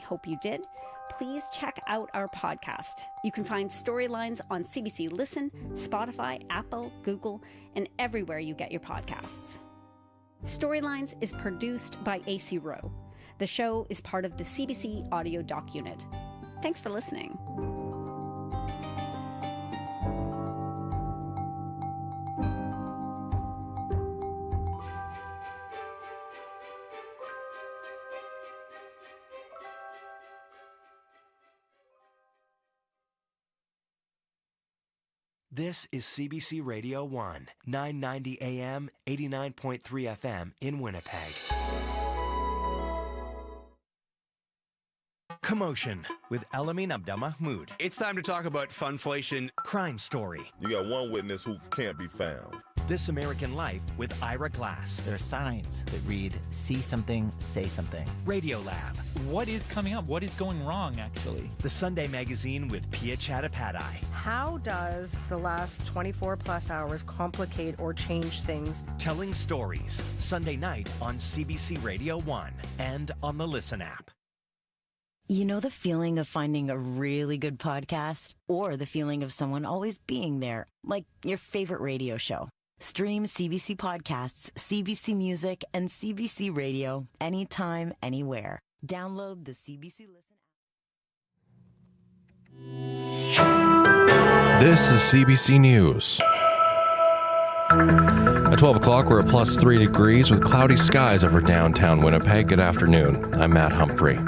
hope you did. Please check out our podcast. You can find Storylines on CBC Listen, Spotify, Apple, Google, and everywhere you get your podcasts. Storylines is produced by AC Rowe. The show is part of the CBC Audio Doc Unit. Thanks for listening. This is CBC Radio 1, 990 AM, 89.3 FM in Winnipeg. Commotion with Elamin Abdelmahmoud. It's time to talk about funflation. Crime Story. You got one witness who can't be found. This American Life with Ira Glass. There are signs that read, see something, say something. Radio Lab. What is coming up? What is going wrong, actually? The Sunday Magazine with Pia Chattopadhyay. How does the last 24 plus hours complicate or change things? Telling Stories. Sunday night on CBC Radio 1 and on the Listen app. You know the feeling of finding a really good podcast? Or the feeling of someone always being there, like your favorite radio show? Stream CBC Podcasts, CBC Music, and CBC Radio anytime, anywhere. Download the CBC Listen app. This is CBC News. At 12 o'clock, we're at plus 3 degrees with cloudy skies over downtown Winnipeg. Good afternoon. I'm Matt Humphrey.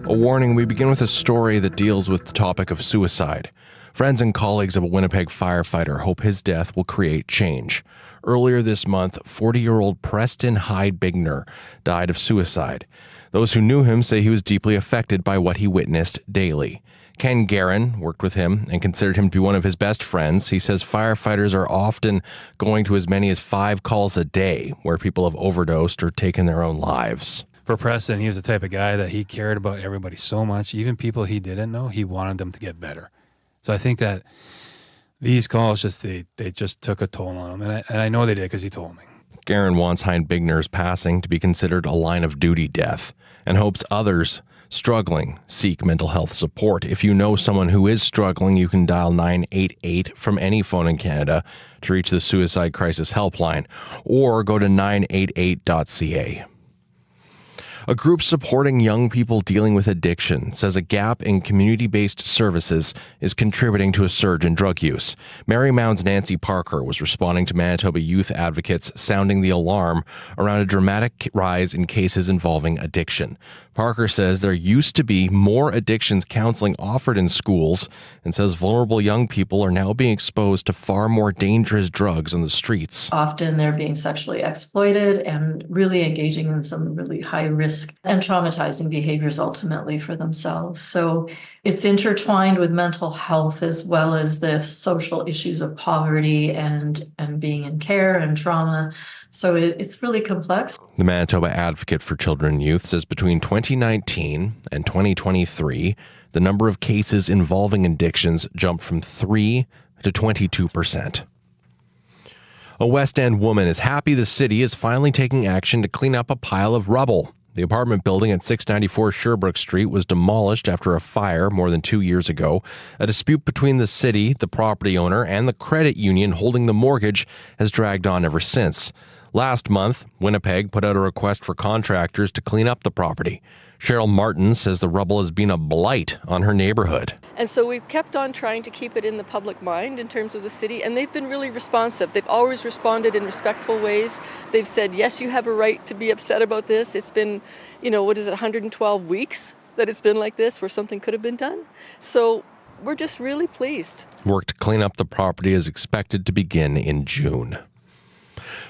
A warning, we begin with a story that deals with the topic of suicide. Friends and colleagues of a Winnipeg firefighter hope his death will create change. Earlier this month, 40-year-old Preston Hyde Bigner died of suicide. Those who knew him say he was deeply affected by what he witnessed daily. Ken Guerin worked with him and considered him to be one of his best friends. He says firefighters are often going to as many as 5 calls a day where people have overdosed or taken their own lives. For Preston, he was the type of guy that he cared about everybody so much. Even people he didn't know, he wanted them to get better. So I think that these calls they just took a toll on him. And I know they did because he told me. Guerin wants Hyde Bigner's passing to be considered a line of duty death and hopes others struggling seek mental health support. If you know someone who is struggling, you can dial 988 from any phone in Canada to reach the Suicide Crisis Helpline or go to 988.ca. A group supporting young people dealing with addiction says a gap in community-based services is contributing to a surge in drug use. Marymount's Nancy Parker was responding to Manitoba youth advocates sounding the alarm around a dramatic rise in cases involving addiction. Parker says there used to be more addictions counseling offered in schools and says vulnerable young people are now being exposed to far more dangerous drugs on the streets. Often they're being sexually exploited and really engaging in some really high risk and traumatizing behaviors ultimately for themselves. So it's intertwined with mental health as well as the social issues of poverty and being in care and trauma. So it's really complex. The Manitoba Advocate for Children and Youth says between 2019 and 2023, the number of cases involving addictions jumped from 3 to 22%. A West End woman is happy the city is finally taking action to clean up a pile of rubble. The apartment building at 694 Sherbrooke Street was demolished after a fire more than 2 years ago. A dispute between the city, the property owner, and the credit union holding the mortgage has dragged on ever since. Last month, Winnipeg put out a request for contractors to clean up the property. Cheryl Martin says the rubble has been a blight on her neighborhood. And so we've kept on trying to keep it in the public mind in terms of the city, and they've been really responsive. They've always responded in respectful ways. They've said, yes, you have a right to be upset about this. It's been, 112 weeks that it's been like this where something could have been done. So we're just really pleased. Work to clean up the property is expected to begin in June.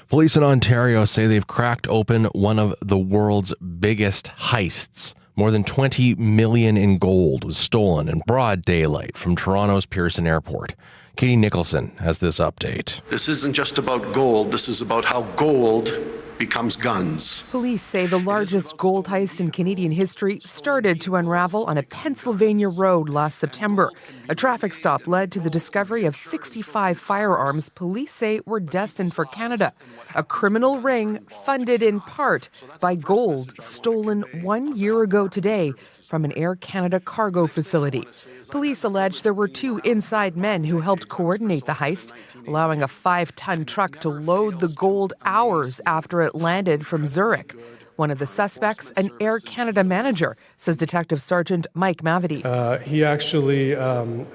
Police in Ontario say they've cracked open one of the world's biggest heists. More than $20 million in gold was stolen in broad daylight from Toronto's Pearson Airport. Katie Nicholson has this update. This isn't just about gold. This is about how gold becomes guns. Police say the largest gold heist in Canadian history started to unravel on a Pennsylvania road last September. A traffic stop led to the discovery of 65 firearms police say were destined for Canada. A criminal ring funded in part by gold stolen 1 year ago today from an Air Canada cargo facility. Police allege there were two inside men who helped coordinate the heist, allowing a 5-ton truck to load the gold hours after it landed from Zurich. One of the suspects, an Air Canada manager, says Detective Sergeant Mike Mavity. He actually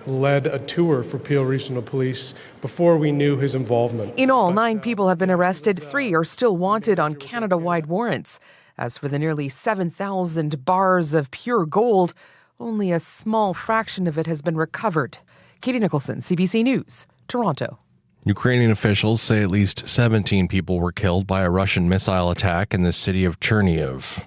led a tour for Peel Regional Police before we knew his involvement. In all, 9 people have been arrested. 3 are still wanted on Canada-wide warrants. As for the nearly 7,000 bars of pure gold, only a small fraction of it has been recovered. Katie Nicholson, CBC News, Toronto. Ukrainian officials say at least 17 people were killed by a Russian missile attack in the city of Chernihiv.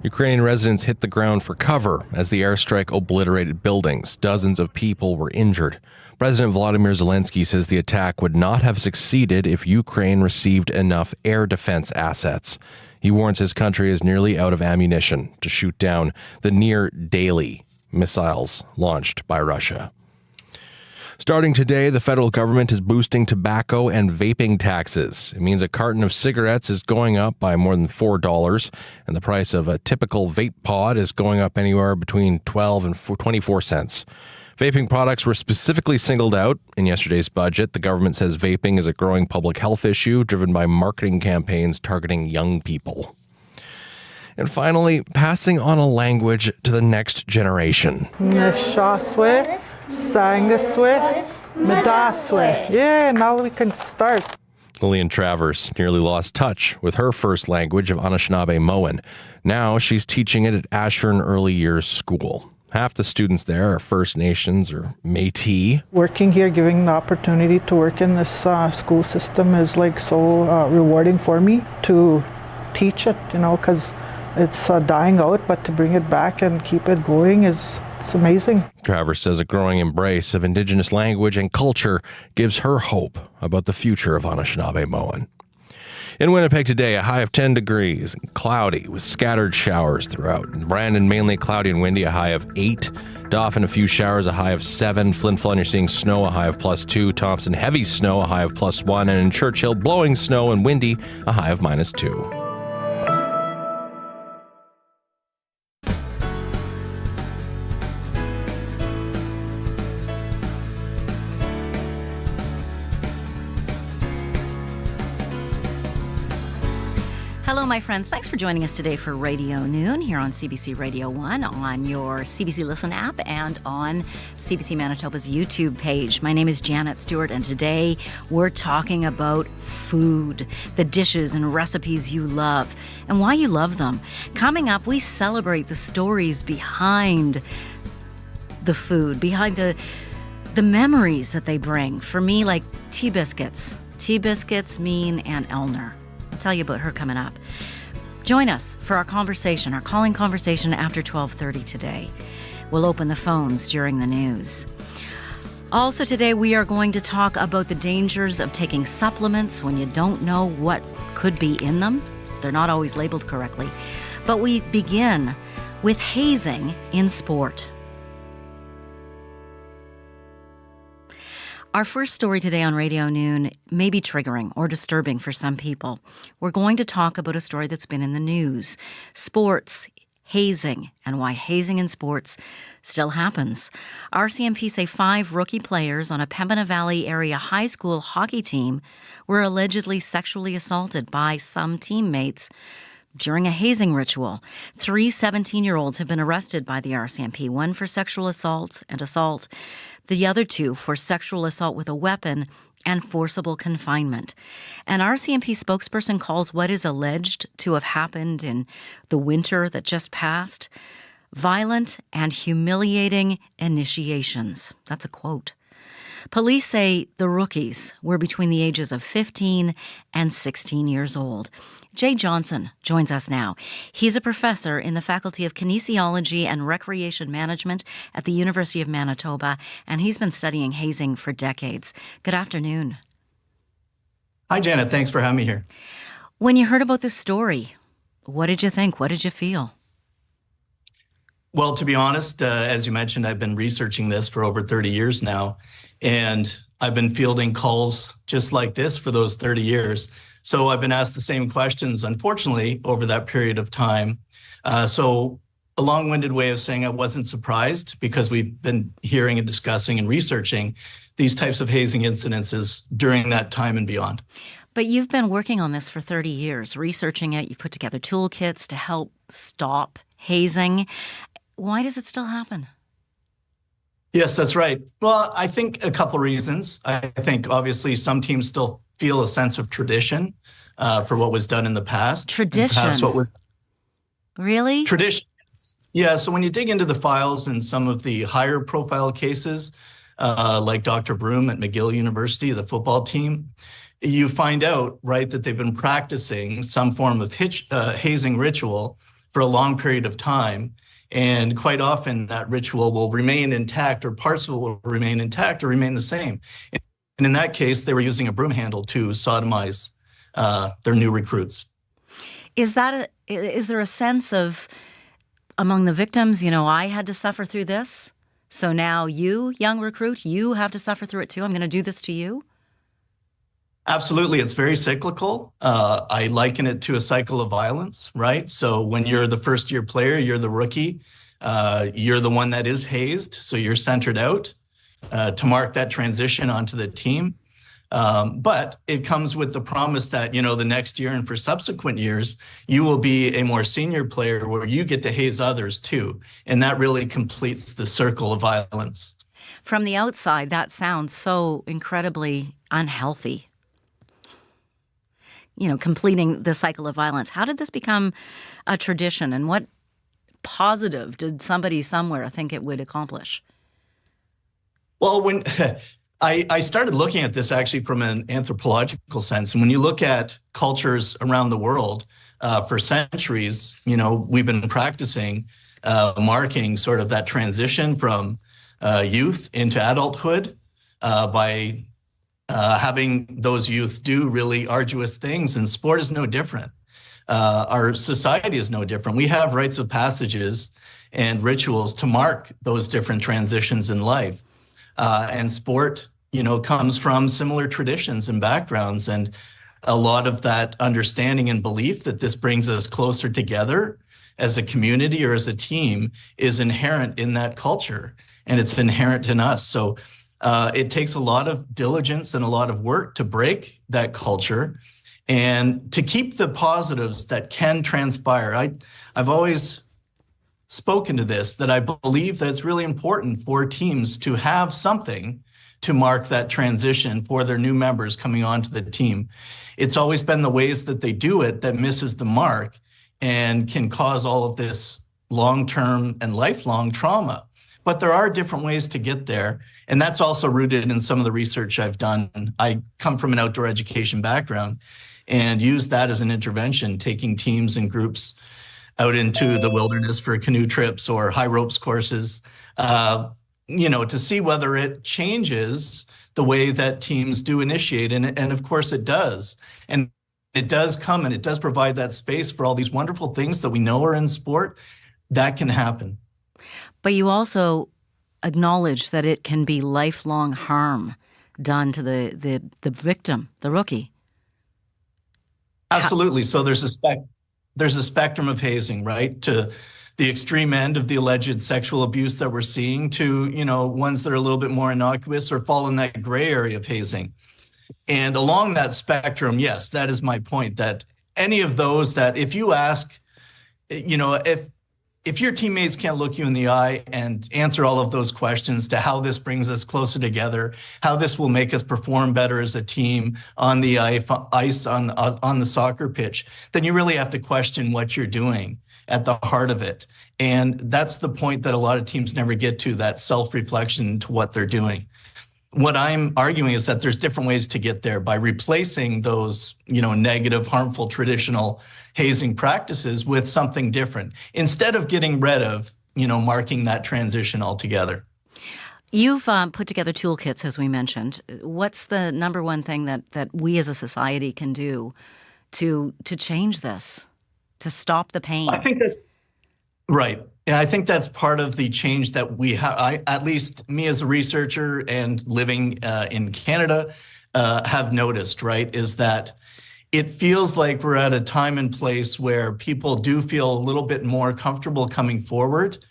Ukrainian residents hit the ground for cover as the airstrike obliterated buildings. Dozens of people were injured. President Volodymyr Zelensky says the attack would not have succeeded if Ukraine received enough air defense assets. He warns his country is nearly out of ammunition to shoot down the near daily missiles launched by Russia. Starting today, the federal government is boosting tobacco and vaping taxes. It means a carton of cigarettes is going up by more than $4, and the price of a typical vape pod is going up anywhere between 12 and 24 cents. Vaping products were specifically singled out in yesterday's budget. The government says vaping is a growing public health issue driven by marketing campaigns targeting young people. And finally, passing on a language to the next generation. Neshaswe, Sangaswe, Medaswe. Yeah, now we can start. Lillian Travers nearly lost touch with her first language of Anishinaabe-Moan. Now she's teaching it at Ashern Early Years School. Half the students there are First Nations or Métis. Working here, giving the opportunity to work in this school system is like so rewarding for me to teach it, because it's dying out, but to bring it back and keep it going it's amazing. Travers says a growing embrace of Indigenous language and culture gives her hope about the future of Anishinaabe-Moan. In Winnipeg today, a high of 10 degrees, cloudy with scattered showers throughout. In Brandon, mainly cloudy and windy, a high of 8. Dauphin, a few showers, a high of 7. Flin Flon, you're seeing snow, a high of +2. Thompson, heavy snow, a high of +1. And in Churchill, blowing snow and windy, a high of -2. Hello, my friends. Thanks for joining us today for Radio Noon here on CBC Radio 1, on your CBC Listen app, and on CBC Manitoba's YouTube page. My name is Janet Stewart, and today we're talking about food, the dishes and recipes you love, and why you love them. Coming up, we celebrate the stories behind the food, behind the memories that they bring. For me, like tea biscuits, Mean, and Elner. I'll tell you about her coming up. Join us for our conversation, our calling conversation after 12:30 today. We'll open the phones during the news. Also today, we are going to talk about the dangers of taking supplements when you don't know what could be in them. They're not always labeled correctly. But we begin with hazing in sport. Our first story today on Radio Noon may be triggering or disturbing for some people. We're going to talk about a story that's been in the news. Sports, hazing, and why hazing in sports still happens. RCMP say 5 rookie players on a Pembina Valley area high school hockey team were allegedly sexually assaulted by some teammates during a hazing ritual. 3 17-year-olds have been arrested by the RCMP, one for sexual assault and assault, the other 2 for sexual assault with a weapon and forcible confinement. An RCMP spokesperson calls what is alleged to have happened in the winter that just passed violent and humiliating initiations. That's a quote. Police say the rookies were between the ages of 15 and 16 years old. Jay Johnson joins us now. He's a professor in the Faculty of Kinesiology and Recreation Management at the University of Manitoba, and he's been studying hazing for decades. Good afternoon. Hi, Janet. Thanks for having me here. When you heard about this story, what did you think? What did you feel? Well, to be honest, as you mentioned, I've been researching this for over 30 years now, and I've been fielding calls just like this for those 30 years. So I've been asked the same questions, unfortunately, over that period of time. So a long-winded way of saying I wasn't surprised, because we've been hearing and discussing and researching these types of hazing incidences during that time and beyond. But you've been working on this for 30 years, researching it. You've put together toolkits to help stop hazing. Why does it still happen? Yes, that's right. Well, I think a couple reasons. I think obviously some teams still feel a sense of tradition for what was done in the past. Tradition? Really? Traditions. Yeah, so when you dig into the files in some of the higher profile cases, like Dr. Broom at McGill University, the football team, you find out, right, that they've been practicing some form of hazing ritual for a long period of time. And quite often that ritual will remain intact, or parts of it will remain intact or remain the same. And in that case, they were using a broom handle to sodomize their new recruits. Is there a sense of, among the victims, I had to suffer through this, so now you, young recruit, you have to suffer through it too? I'm going to do this to you? Absolutely. It's very cyclical. I liken it to a cycle of violence, right? So when you're the first-year player, you're the rookie, you're the one that is hazed, so you're centered out to mark that transition onto the team. But it comes with the promise that, the next year and for subsequent years, you will be a more senior player where you get to haze others too. And that really completes the circle of violence. From the outside, that sounds so incredibly unhealthy. Completing the cycle of violence. How did this become a tradition, and what positive did somebody somewhere think it would accomplish? Well, when I started looking at this actually from an anthropological sense, and when you look at cultures around the world for centuries, we've been practicing marking sort of that transition from youth into adulthood by having those youth do really arduous things, and sport is no different. Our society is no different. We have rites of passages and rituals to mark those different transitions in life. And sport, comes from similar traditions and backgrounds, and a lot of that understanding and belief that this brings us closer together as a community or as a team is inherent in that culture, and it's inherent in us. So it takes a lot of diligence and a lot of work to break that culture and to keep the positives that can transpire. I've always spoken to this, that I believe that it's really important for teams to have something to mark that transition for their new members coming onto the team. It's always been the ways that they do it that misses the mark and can cause all of this long-term and lifelong trauma. But there are different ways to get there. And that's also rooted in some of the research I've done. I come from an outdoor education background and use that as an intervention, taking teams and groups out into the wilderness for canoe trips or high ropes courses, to see whether it changes the way that teams do initiate. And of course it does. And it does come and it does provide that space for all these wonderful things that we know are in sport that can happen. But you also acknowledge that it can be lifelong harm done to the victim, the rookie. Absolutely. So there's a spectrum of hazing, right? To the extreme end of the alleged sexual abuse that we're seeing to, ones that are a little bit more innocuous or fall in that gray area of hazing. And along that spectrum, yes, that is my point, that any of those that if you ask, if your teammates can't look you in the eye and answer all of those questions to how this brings us closer together, how this will make us perform better as a team on the ice, on the soccer pitch, then you really have to question what you're doing at the heart of it. And that's the point that a lot of teams never get to, that self-reflection to what they're doing. What I'm arguing is that there's different ways to get there by replacing those, negative, harmful, traditional hazing practices with something different, instead of getting rid of, marking that transition altogether. You've put together toolkits, as we mentioned. What's the number one thing that we as a society can do to change this, to stop the pain? I think that's right. And I think that's part of the change that we have, at least me as a researcher and living in Canada, have noticed, right, is that it feels like we're at a time and place where people do feel a little bit more comfortable coming forward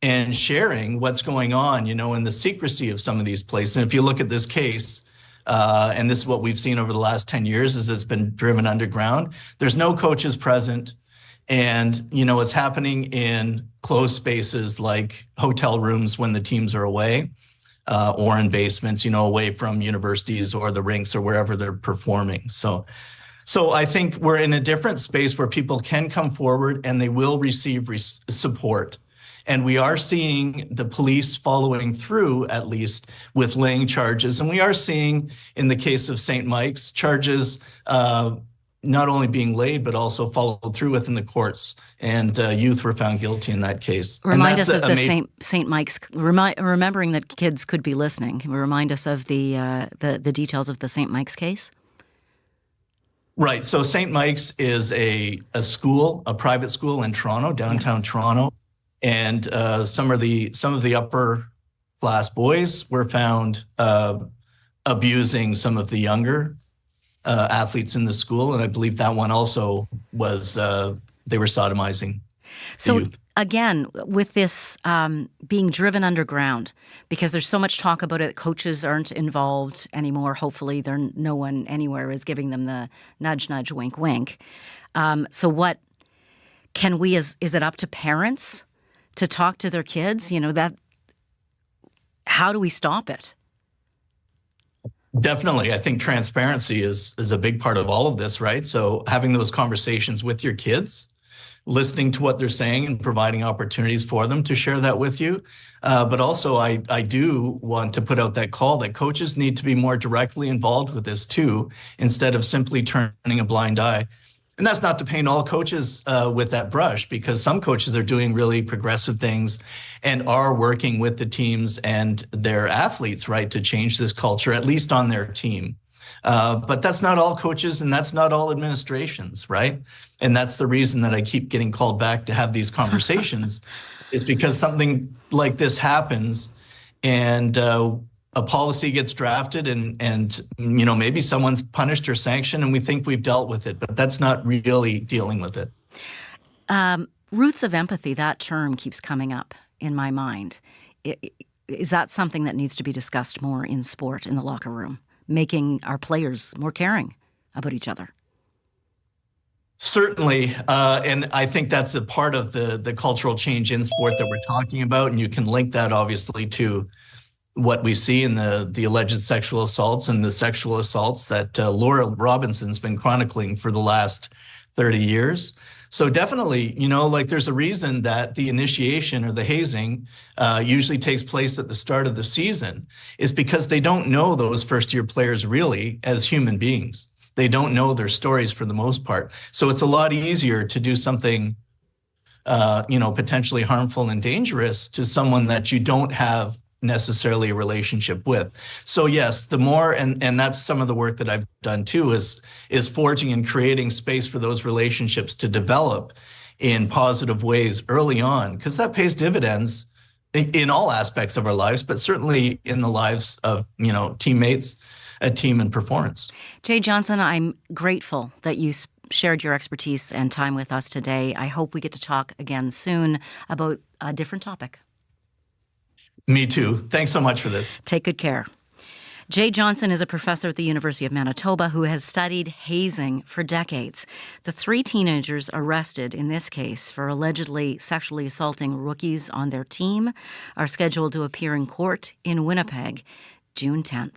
and sharing what's going on, in the secrecy of some of these places. And if you look at this case, and this is what we've seen over the last 10 years, is it's been driven underground. There's no coaches present. And, it's happening in closed spaces like hotel rooms when the teams are away, or in basements, away from universities or the rinks or wherever they're performing. So I think we're in a different space where people can come forward and they will receive support. And we are seeing the police following through, at least, with laying charges. And we are seeing, in the case of St. Mike's, charges not only being laid, but also followed through with in the courts. And youth were found guilty in that case. Remind us of the St. Mike's, remembering that kids could be listening. Remind us of the details of the St. Mike's case. Right. So St. Mike's is a school, a private school in Toronto, downtown Toronto. And some of the upper class boys were found abusing some of the younger athletes in the school. And I believe that one also was, they were sodomizing the youth. Again, with this being driven underground, because there's so much talk about it, coaches aren't involved anymore. Hopefully, no one anywhere is giving them the nudge, nudge, wink, wink. So what can we, is it up to parents to talk to their kids? How do we stop it? Definitely. I think transparency is a big part of all of this, right? So having those conversations with your kids, listening to what they're saying and providing opportunities for them to share that with you. But also I do want to put out that call that coaches need to be more directly involved with this too, instead of simply turning a blind eye. And that's not to paint all coaches with that brush, because some coaches are doing really progressive things and are working with the teams and their athletes, right, to change this culture, at least on their team. But that's not all coaches and that's not all administrations, right? And that's the reason that I keep getting called back to have these conversations is because something like this happens and a policy gets drafted and maybe someone's punished or sanctioned and we think we've dealt with it, but that's not really dealing with it. Roots of empathy, that term keeps coming up in my mind. Is that something that needs to be discussed more in sport, in the locker room, making our players more caring about each other? Certainly, and I think that's a part of the cultural change in sport that we're talking about, and you can link that obviously to what we see in the alleged sexual assaults and the sexual assaults that Laura Robinson's been chronicling for the last 30 years. So definitely, there's a reason that the initiation or the hazing usually takes place at the start of the season, is because they don't know those first-year players really as human beings. They don't know their stories for the most part. So it's a lot easier to do something, potentially harmful and dangerous to someone that you don't have necessarily a relationship with. So yes, the more, and that's some of the work that I've done too, is forging and creating space for those relationships to develop in positive ways early on, because that pays dividends in all aspects of our lives, but certainly in the lives of, teammates, a team and performance. Jay Johnson, I'm grateful that you shared your expertise and time with us today. I hope we get to talk again soon about a different topic. Me too. Thanks so much for this. Take good care. Jay Johnson is a professor at the University of Manitoba who has studied hazing for decades. The 3 teenagers arrested in this case for allegedly sexually assaulting rookies on their team are scheduled to appear in court in Winnipeg June 10th.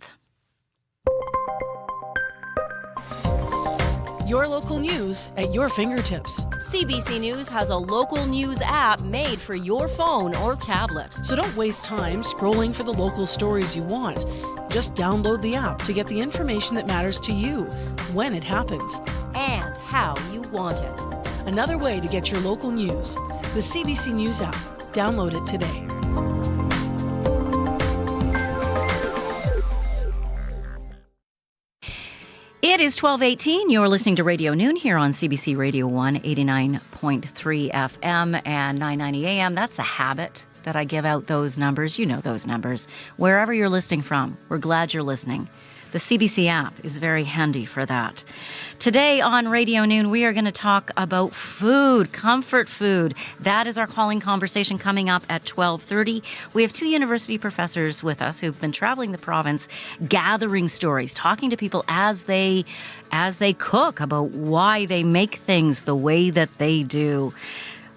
Your local news at your fingertips. CBC News has a local news app made for your phone or tablet. So don't waste time scrolling for the local stories you want. Just download the app to get the information that matters to you when it happens. And how you want it. Another way to get your local news. The CBC News app. Download it today. is 12:18. You're listening to Radio Noon here on CBC Radio 1, 89.3 FM and 990 AM. That's a habit that I give out those numbers. You know those numbers. Wherever you're listening from, we're glad you're listening. The CBC app is very handy for that. Today on Radio Noon, we are going to talk about food, comfort food. That is our calling conversation coming up at 12:30. We have two university professors with us who've been traveling the province, gathering stories, talking to people as they cook about why they make things the way that they do.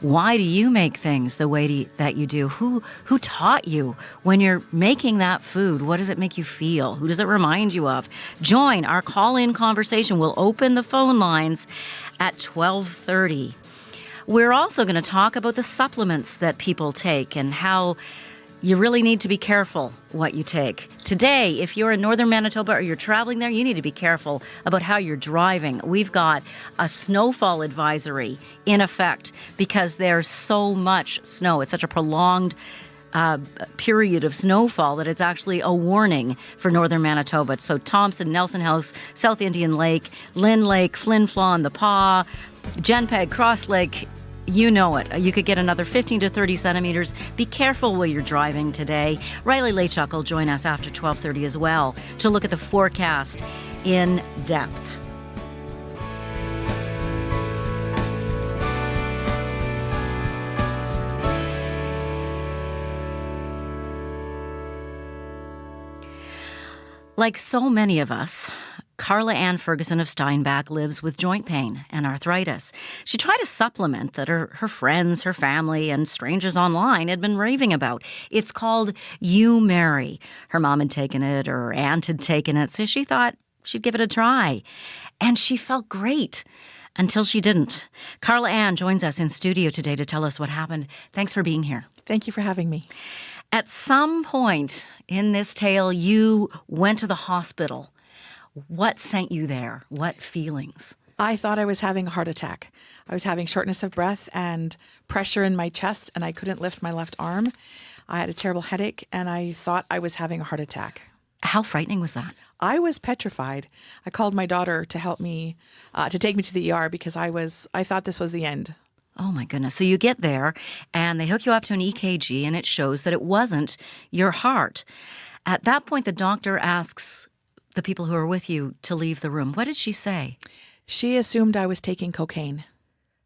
Why do you make things the way that you do? Who taught you when you're making that food? What does it make you feel? Who does it remind you of? Join our call-in conversation. We'll open the phone lines at 12:30. We're also going to talk about the supplements that people take and how you really need to be careful what you take. Today, if you're in northern Manitoba or you're traveling there, you need to be careful about how you're driving. We've got a snowfall advisory in effect because there's so much snow. It's such a prolonged period of snowfall that it's actually a warning for northern Manitoba. So Thompson, Nelson House, South Indian Lake, Lynn Lake, Flin Flon, The Paw, Genpeg, Cross Lake, you know it. You could get another 15 to 30 centimeters. Be careful while you're driving today. Riley Laychuk will join us after 12:30 as well to look at the forecast in depth. Like so many of us, Carla Ann Ferguson of Steinbach lives with joint pain and arthritis. She tried a supplement that her friends, her family, and strangers online had been raving about. It's called You Mary. Her mom had taken it, her aunt had taken it, so she thought she'd give it a try. And she felt great until she didn't. Carla Ann joins us in studio today to tell us what happened. Thanks for being here. Thank you for having me. At some point in this tale, you went to the hospital. What sent you there? What feelings? I thought I was having a heart attack. I was having shortness of breath and pressure in my chest, and I couldn't lift my left arm. I had a terrible headache, and I thought I was having a heart attack. How frightening was that? I was petrified. I called my daughter to help me, to take me to the ER because I thought this was the end. Oh, my goodness. So you get there, and they hook you up to an EKG, and it shows that it wasn't your heart. At that point, the doctor asks the people who are with you to leave the room. What did she say? She assumed I was taking cocaine.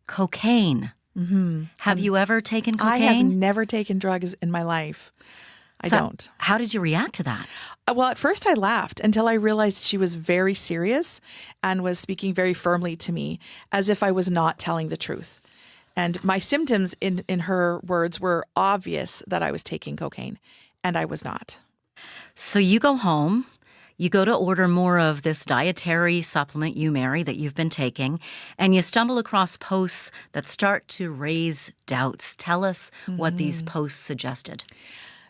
Cocaine? Mm-hmm. Have you ever taken cocaine? I have never taken drugs in my life. I don't. How did you react to that? Well, at first I laughed until I realized she was very serious and was speaking very firmly to me as if I was not telling the truth. And my symptoms, in her words, were obvious that I was taking cocaine, and I was not. So you go home. You go to order more of this dietary supplement, You Mary, that you've been taking, and you stumble across posts that start to raise doubts. Tell us what these posts suggested.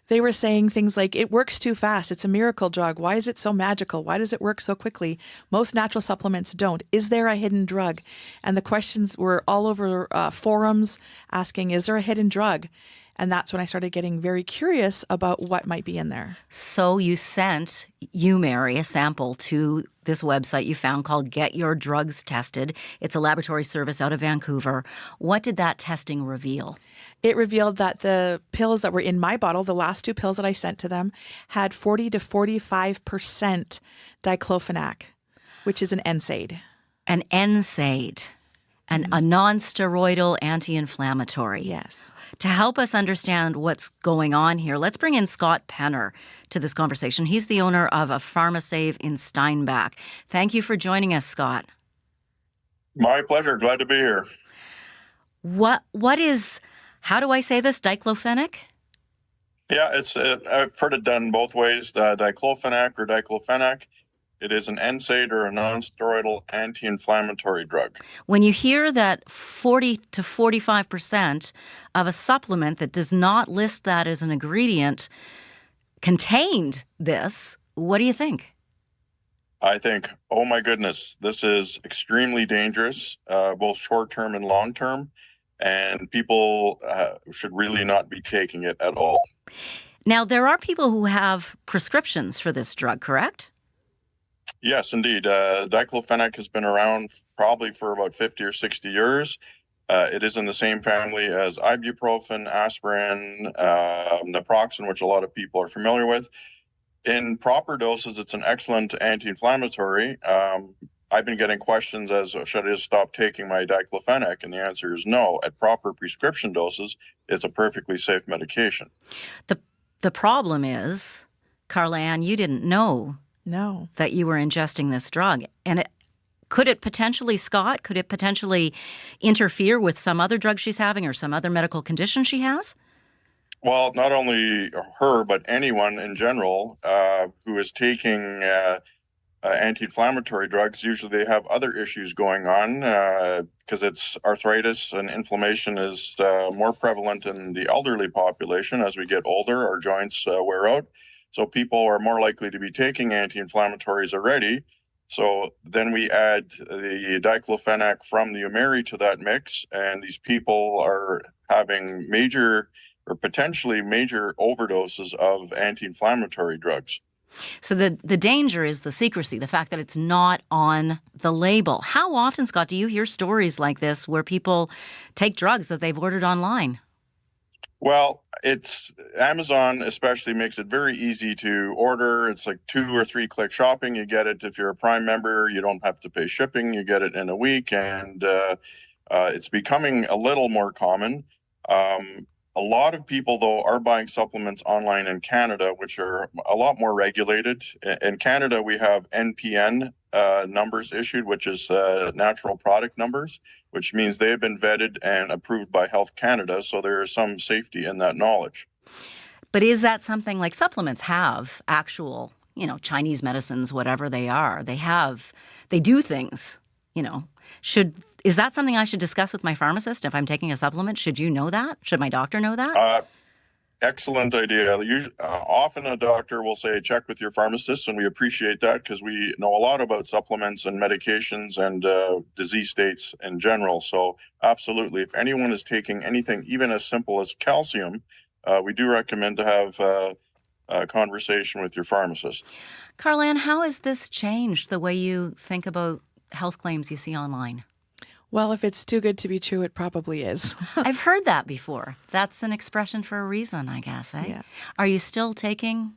They were saying things like, it works too fast. It's a miracle drug. Why is it so magical? Why does it work so quickly? Most natural supplements don't. Is there a hidden drug? And the questions were all over forums asking, is there a hidden drug? And that's when I started getting very curious about what might be in there. So you sent You Mary a sample to this website you found called Get Your Drugs Tested. It's a laboratory service out of Vancouver. What did that testing reveal? It revealed that the pills that were in my bottle, the last two pills that I sent to them, had 40 to 45% diclofenac, which is an NSAID. An NSAID. A non-steroidal anti-inflammatory. Yes. To help us understand what's going on here, let's bring in Scott Penner to this conversation. He's the owner of a PharmaSave in Steinbach. Thank you for joining us, Scott. My pleasure. Glad to be here. What is, how do I say this, diclofenac? Yeah, I've heard it done both ways, diclofenac or diclofenac. It is an NSAID or a non-steroidal anti-inflammatory drug. When you hear that 40 to 45% of a supplement that does not list that as an ingredient contained this, what do you think? I think, oh my goodness, this is extremely dangerous, both short-term and long-term, and people should really not be taking it at all. Now, there are people who have prescriptions for this drug, correct? Yes, indeed. Diclofenac has been around probably for about 50 or 60 years. It is in the same family as ibuprofen, aspirin, naproxen, which a lot of people are familiar with. In proper doses, it's an excellent anti-inflammatory. I've been getting questions as, should I just stop taking my diclofenac? And the answer is no. At proper prescription doses, it's a perfectly safe medication. The problem is, Carla-Ann, you didn't know that you were ingesting this drug. And could it potentially, Scott, could it potentially interfere with some other drug she's having or some other medical condition she has? Well, not only her, but anyone in general who is taking anti-inflammatory drugs, usually they have other issues going on because it's arthritis and inflammation is more prevalent in the elderly population. As we get older, our joints wear out. So people are more likely to be taking anti-inflammatories already. So then we add the diclofenac from the Umeri to that mix, and these people are having major or potentially major overdoses of anti-inflammatory drugs. So the danger is the secrecy, the fact that it's not on the label. How often, Scott, do you hear stories like this where people take drugs that they've ordered online? Well, Amazon especially makes it very easy to order. It's like 2 or 3 click shopping. You get it if you're a Prime member. You don't have to pay shipping. You get it in a week, and it's becoming a little more common. A lot of people, though, are buying supplements online in Canada, which are a lot more regulated. In Canada, we have NPN numbers issued, which is natural product numbers, which means they have been vetted and approved by Health Canada. So there is some safety in that knowledge. But is that something like supplements have actual, Chinese medicines, whatever they are? They do things, Is that something I should discuss with my pharmacist if I'm taking a supplement? Should you know that? Should my doctor know that? Excellent idea. Often a doctor will say, check with your pharmacist, and we appreciate that because we know a lot about supplements and medications and disease states in general. So absolutely, if anyone is taking anything, even as simple as calcium, we do recommend to have a conversation with your pharmacist. Carla-Ann, how has this changed the way you think about health claims you see online? Well, if it's too good to be true, it probably is. I've heard that before. That's an expression for a reason, I guess, eh? Yeah. Are you still taking?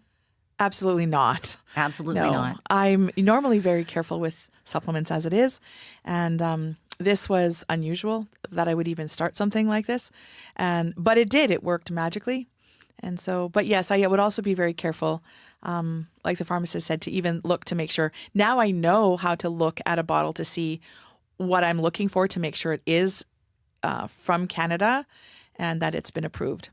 Absolutely not. Absolutely No. not. I'm normally very careful with supplements as it is. And this was unusual that I would even start something like this. But it did. It worked magically. And so, but yes, I would also be very careful, like the pharmacist said, to even look to make sure. Now I know how to look at a bottle to see what I'm looking for to make sure it is from Canada and that it's been approved.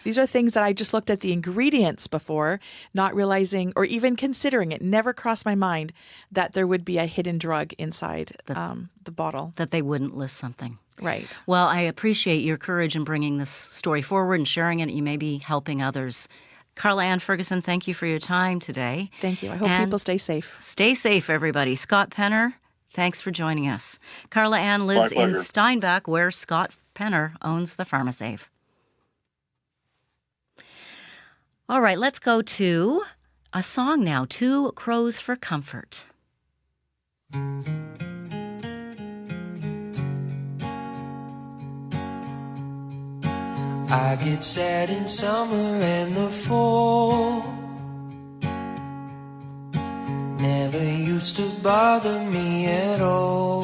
These are things that I just looked at the ingredients before, not realizing or even considering it. Never crossed my mind that there would be a hidden drug inside the bottle. That they wouldn't list something. Right. Well, I appreciate your courage in bringing this story forward and sharing it. You may be helping others. Carla-Ann Ferguson, thank you for your time today. Thank you. I hope people stay safe. Stay safe, everybody. Scott Penner, thanks for joining us. Carla-Ann lives in Steinbach, where Scott Penner owns the PharmaSave. All right, let's go to a song now, Two Crows for Comfort. I get sad in summer and the fall. Never used to bother me at all.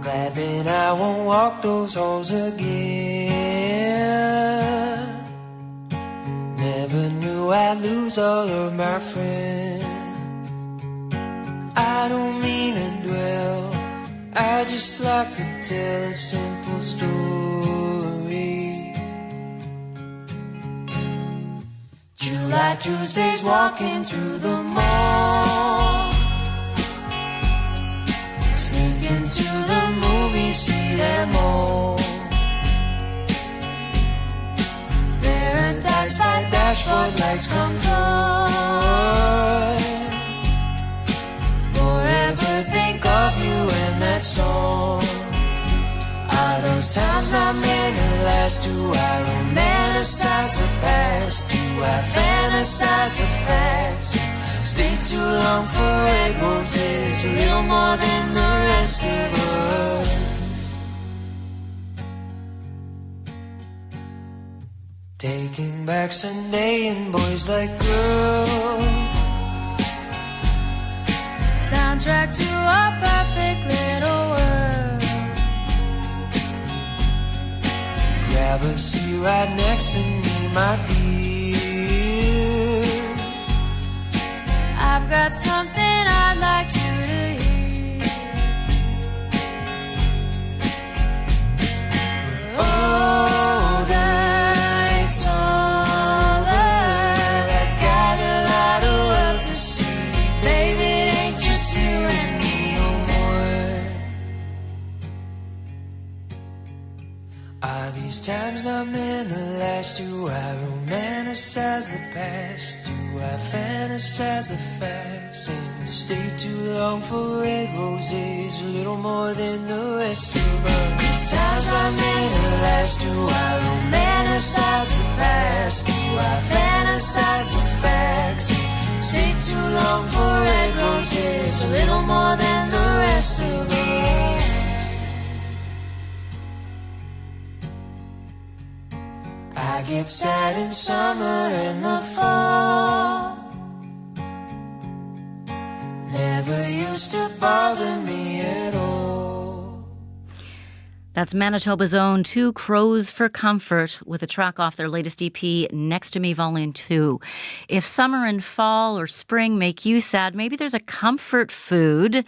Glad that I won't walk those halls again. Never knew I'd lose all of my friends. I don't mean to dwell, I just like to tell a simple story. July Tuesdays walking through the mall, sneak into the movie, see them all. Paradise by dashboard lights comes on. Forever think of you and that song. Are those times not meant to last? Do I romanticize the past? Do I fantasize the facts? stay too long for red roses, a little more than the rest of us. Taking back Sunday and boys like girls, soundtrack to a perfect little world. Grab a seat right next to me, my dear. I've got something I'd like you to hear. Oh, that's all I got a lot of world to see. Baby, it ain't just you and me no more. Are these times not meant to last? Do I romanticize the past? Do I fantasize the facts and stay too long for red roses, a little more than the rest of us? These times are meant to last. Do I romanticize the past? Do I fantasize the facts and stay too long for red roses, a little more than the rest of us? I get sad in summer and the fall. Never used to bother me at all. That's Manitoba's own Two Crows for Comfort with a track off their latest EP, Next to Me Volume 2. If summer and fall or spring make you sad, maybe there's a comfort food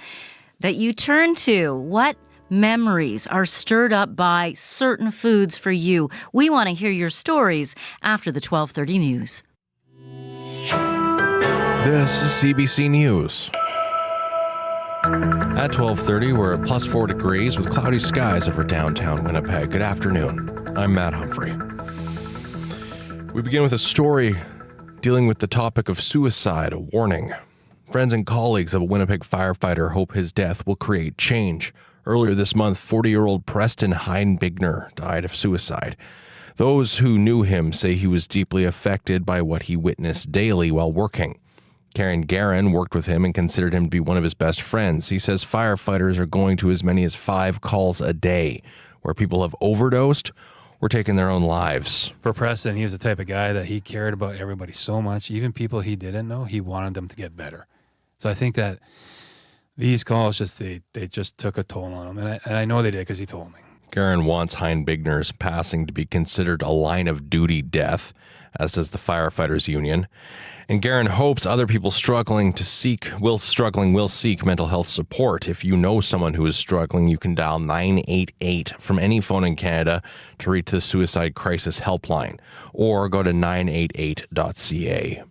that you turn to. What memories are stirred up by certain foods for you? We want to hear your stories after the 12:30 news. This is CBC News. At 12:30, we're at plus 4 degrees with cloudy skies over downtown Winnipeg. Good afternoon. I'm Matt Humphrey. We begin with a story dealing with the topic of suicide, a warning. Friends and colleagues of a Winnipeg firefighter hope his death will create change. Earlier this month, 40-year-old Preston Heinbigner died of suicide. Those who knew him say he was deeply affected by what he witnessed daily while working. Karen Guerin worked with him and considered him to be one of his best friends. He says firefighters are going to as many as 5 calls a day, where people have overdosed or taken their own lives. For Preston, he was the type of guy that he cared about everybody so much, even people he didn't know, he wanted them to get better. So I think that these calls they just took a toll on him, and I know they did because he told me. Guerin wants Heinbigner's passing to be considered a line of duty death, as does the Firefighters Union. And Guerin hopes other people will seek mental health support. If you know someone who is struggling, you can dial 988 from any phone in Canada to reach the Suicide Crisis Helpline, or go to 988.ca.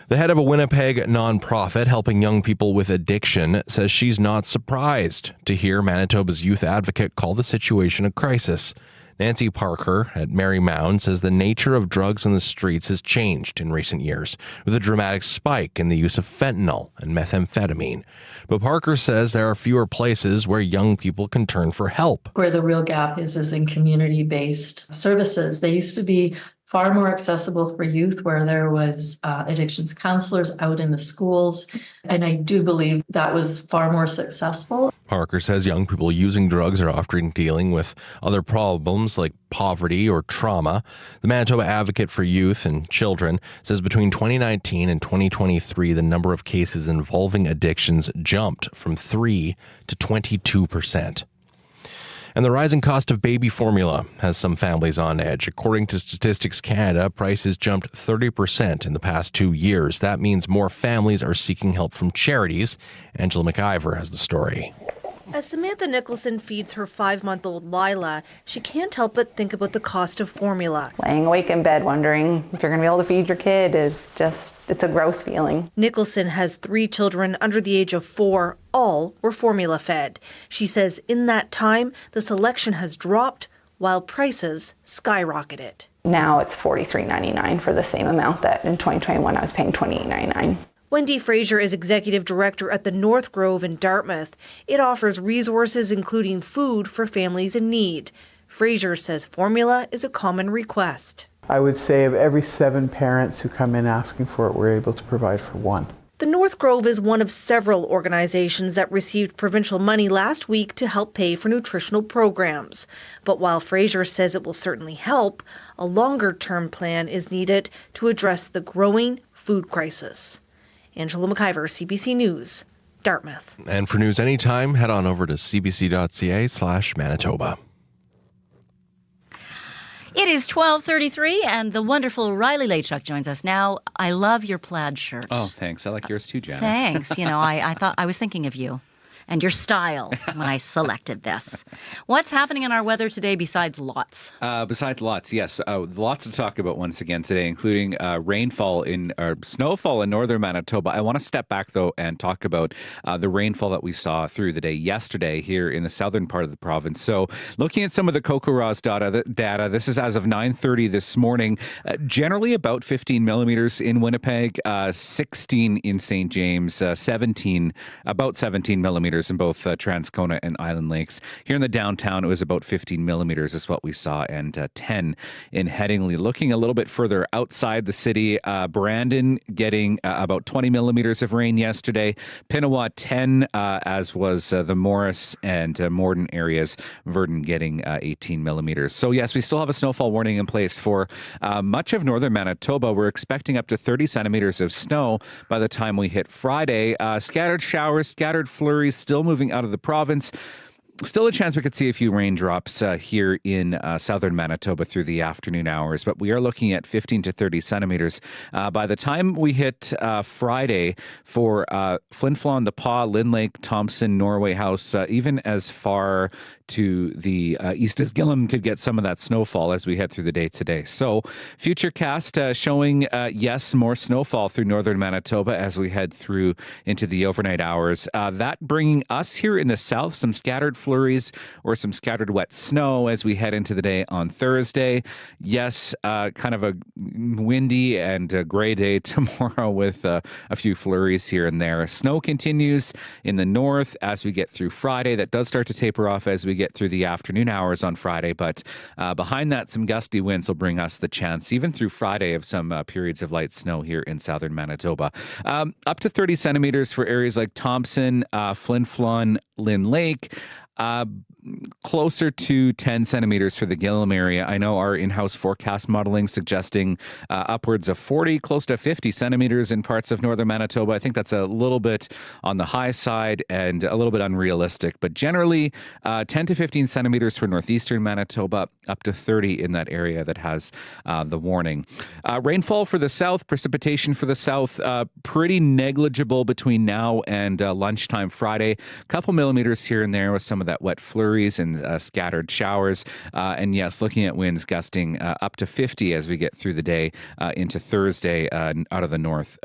The head of a Winnipeg nonprofit helping young people with addiction says she's not surprised to hear Manitoba's youth advocate call the situation a crisis. Nancy Parker at Marymount says the nature of drugs in the streets has changed in recent years, with a dramatic spike in the use of fentanyl and methamphetamine. But Parker says there are fewer places where young people can turn for help. Where the real gap is in community-based services. They used to be far more accessible for youth, where there was addictions counselors out in the schools. And I do believe that was far more successful. Parker says young people using drugs are often dealing with other problems like poverty or trauma. The Manitoba Advocate for Youth and Children says between 2019 and 2023, the number of cases involving addictions jumped from 3 to 22%. And the rising cost of baby formula has some families on edge. According to Statistics Canada, prices jumped 30% in the past 2 years. That means more families are seeking help from charities. Angela McIver has the story. As Samantha Nicholson feeds her 5-month-old Lila, she can't help but think about the cost of formula. Laying awake in bed wondering if you're going to be able to feed your kid it's a gross feeling. Nicholson has 3 children under the age of 4. All were formula fed. She says in that time, the selection has dropped while prices skyrocketed. Now it's $43.99 for the same amount that in 2021 I was paying $28.99. Wendy Fraser is executive director at the North Grove in Dartmouth. It offers resources including food for families in need. Fraser says formula is a common request. I would say of every 7 parents who come in asking for it, we're able to provide for 1. The North Grove is one of several organizations that received provincial money last week to help pay for nutritional programs. But while Fraser says it will certainly help, a longer-term plan is needed to address the growing food crisis. Angela McIver, CBC News, Dartmouth. And for news anytime, head on over to cbc.ca/Manitoba. It is 12:33, and the wonderful Riley Laychuk joins us now. I love your plaid shirt. Oh, thanks. I like yours too, Janet. Thanks. I was thinking of you and your style when I selected this. What's happening in our weather today besides lots? Besides lots, yes. Lots to talk about once again today, including snowfall in northern Manitoba. I want to step back, though, and talk about the rainfall that we saw through the day yesterday here in the southern part of the province. So looking at some of the CoCoRaHS data, this is as of 9:30 this morning, generally about 15 millimeters in Winnipeg, 16 in St. James, about 17 millimeters in both Transcona and Island Lakes. Here in the downtown, it was about 15 millimeters is what we saw, and 10 in Headingley. Looking a little bit further outside the city, Brandon getting about 20 millimeters of rain yesterday. Pinawa 10, as was the Morris and Morden areas. Verdon getting 18 millimeters. So yes, we still have a snowfall warning in place for much of northern Manitoba. We're expecting up to 30 centimeters of snow by the time we hit Friday. Scattered showers, scattered flurries still moving out of the province. Still a chance we could see a few raindrops here in southern Manitoba through the afternoon hours, but we are looking at 15 to 30 centimeters. By the time we hit Friday for Flin Flon, The Pas, Lynn Lake, Thompson, Norway House, even as far to the east as Gillam could get some of that snowfall as we head through the day today. So Futurecast showing, yes, more snowfall through northern Manitoba as we head through into the overnight hours. That bringing us here in the south some scattered flurries or some scattered wet snow as we head into the day on Thursday. Yes, kind of a windy and a gray day tomorrow with a few flurries here and there. Snow continues in the north as we get through Friday. That does start to taper off as we get through the afternoon hours on Friday, but behind that, some gusty winds will bring us the chance, even through Friday, of some periods of light snow here in southern Manitoba. Up to 30 centimeters for areas like Thompson, Flin Flon, Lynn Lake. Closer to 10 centimeters for the Gillam area. I know our in-house forecast modeling suggesting upwards of 40, close to 50 centimeters in parts of northern Manitoba. I think that's a little bit on the high side and a little bit unrealistic, but generally 10 to 15 centimeters for northeastern Manitoba, up to 30 in that area that has the warning. Rainfall for the south, precipitation for the south, pretty negligible between now and lunchtime Friday. A couple millimeters here and there with some of that wet flurries and scattered showers. And yes, looking at winds gusting up to 50 as we get through the day into Thursday out of the north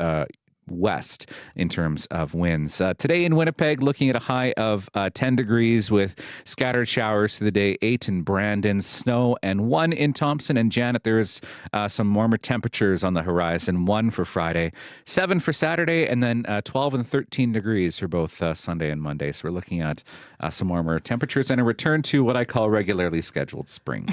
west in terms of winds. Today in Winnipeg, looking at a high of 10 degrees with scattered showers through the day, 8 in Brandon, snow, and 1 in Thompson. And Janet, there is some warmer temperatures on the horizon, 1 for Friday, 7 for Saturday, and then 12 and 13 degrees for both Sunday and Monday. So we're looking at some warmer temperatures and a return to what I call regularly scheduled spring.